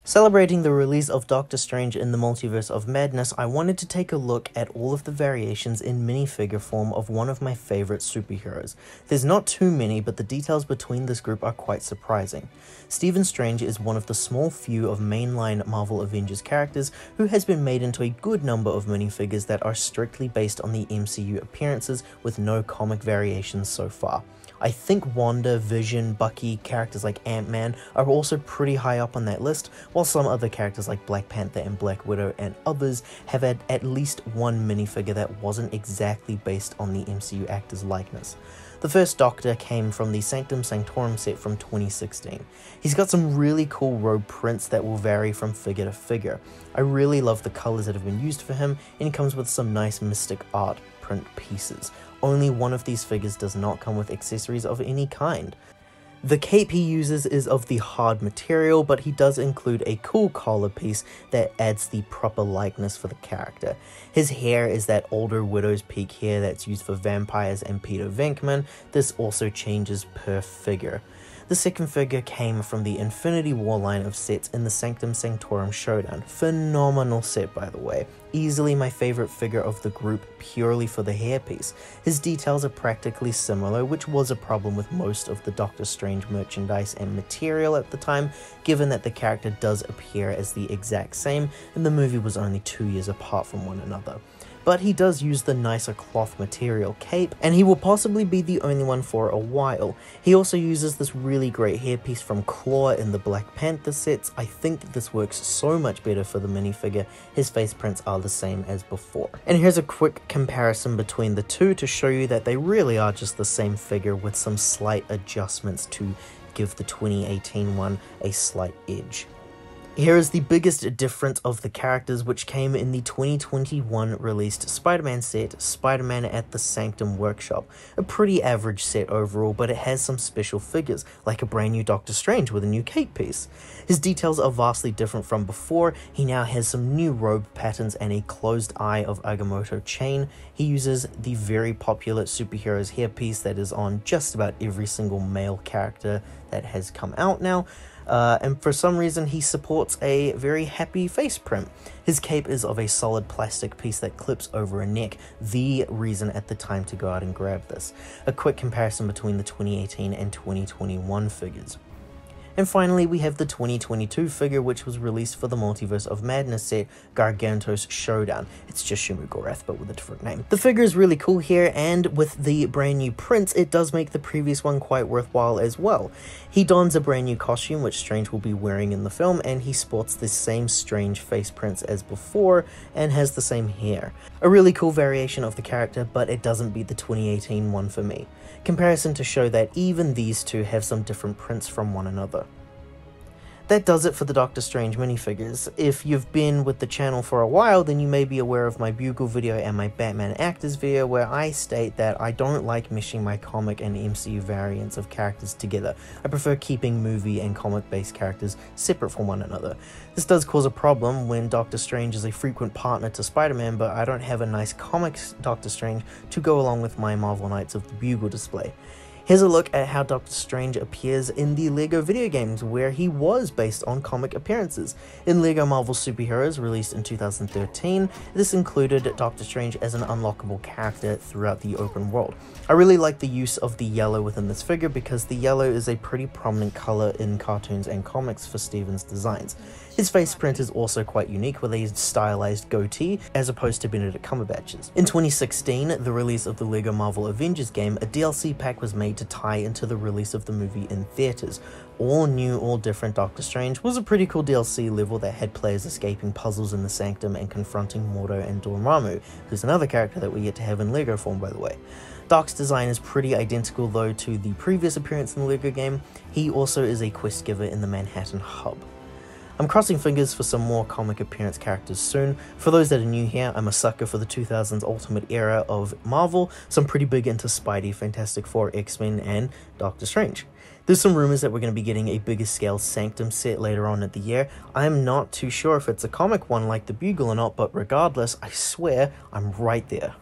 Celebrating the release of Doctor Strange in the Multiverse of Madness, I wanted to take a look at all of the variations in minifigure form of one of my favorite superheroes. There's not too many, but the details between this group are quite surprising. Stephen Strange is one of the small few of mainline Marvel Avengers characters who has been made into a good number of minifigures that are strictly based on the MCU appearances with no comic variations so far. I think Wanda, Vision, Bucky, characters like Ant-Man are also pretty high up on that list, while some other characters like Black Panther and Black Widow and others have had at least one minifigure that wasn't exactly based on the MCU actor's likeness. The first Doctor came from the Sanctum Sanctorum set from 2016. He's got some really cool robe prints that will vary from figure to figure. I really love the colors that have been used for him, and he comes with some nice mystic art print pieces. Only one of these figures does not come with accessories of any kind. The cape he uses is of the hard material, but he does include a cool collar piece that adds the proper likeness for the character. His hair is that older widow's peak hair that's used for vampires and Peter Venkman. This also changes per figure. The second figure came from the Infinity War line of sets in the Sanctum Sanctorum Showdown. Phenomenal set, by the way. Easily my favorite figure of the group purely for the hairpiece. His details are practically similar, which was a problem with most of the Doctor Strange merchandise and material at the time, given that the character does appear as the exact same and the movie was only 2 years apart from one another. But he does use the nicer cloth material cape, and he will possibly be the only one for a while. He also uses this really great hairpiece from Claw in the Black Panther sets. I think that this works so much better for the minifigure. His face prints are the same as before. And here's a quick comparison between the two to show you that they really are just the same figure with some slight adjustments to give the 2018 one a slight edge. Here is the biggest difference of the characters, which came in the 2021 released Spider-Man set, Spider-Man at the Sanctum Workshop. A pretty average set overall, but it has some special figures, like a brand new Doctor Strange with a new cape piece. His details are vastly different from before. He now has some new robe patterns and a closed eye of Agamotto chain. He uses the very popular superhero's hairpiece that is on just about every single male character that has come out now. And for some reason he supports a very happy face print. His cape is of a solid plastic piece that clips over a neck, the reason at the time to go out and grab this. A quick comparison between the 2018 and 2021 figures. And finally, we have the 2022 figure, which was released for the Multiverse of Madness set, Gargantos Showdown. It's just Shumugorath, but with a different name. The figure is really cool here, and with the brand new prints, it does make the previous one quite worthwhile as well. He dons a brand new costume, which Strange will be wearing in the film, and he sports the same Strange face prints as before, and has the same hair. A really cool variation of the character, but it doesn't beat the 2018 one for me. Comparison to show that even these two have some different prints from one another. That does it for the Doctor Strange minifigures. If you've been with the channel for a while, then you may be aware of my Bugle video and my Batman Actors video, where I state that I don't like meshing my comic and MCU variants of characters together. I prefer keeping movie and comic-based characters separate from one another. This does cause a problem when Doctor Strange is a frequent partner to Spider-Man, but I don't have a nice comics Doctor Strange to go along with my Marvel Knights of the Bugle display. Here's a look at how Doctor Strange appears in the LEGO video games, where he was based on comic appearances. In LEGO Marvel Superheroes, released in 2013, this included Doctor Strange as an unlockable character throughout the open world. I really like the use of the yellow within this figure because the yellow is a pretty prominent color in cartoons and comics for Stephen's designs. His face print is also quite unique, with a stylized goatee as opposed to Benedict Cumberbatch's. In 2016, the release of the LEGO Marvel Avengers game, a DLC pack was made to tie into the release of the movie in theaters. All new, all different Doctor Strange was a pretty cool DLC level that had players escaping puzzles in the Sanctum and confronting Mordo and Dormammu, who's another character that we get to have in LEGO form, by the way. Doc's design is pretty identical though to the previous appearance in the LEGO game. He also is a quest giver in the Manhattan hub. I'm crossing fingers for some more comic appearance characters soon. For those that are new here, I'm a sucker for the 2000s Ultimate era of Marvel, so I'm pretty big into Spidey, Fantastic Four, X-Men, and Doctor Strange. There's some rumors that we're going to be getting a bigger scale Sanctum set later on in the year. I'm not too sure if it's a comic one like the Bugle or not, but regardless, I swear I'm right there.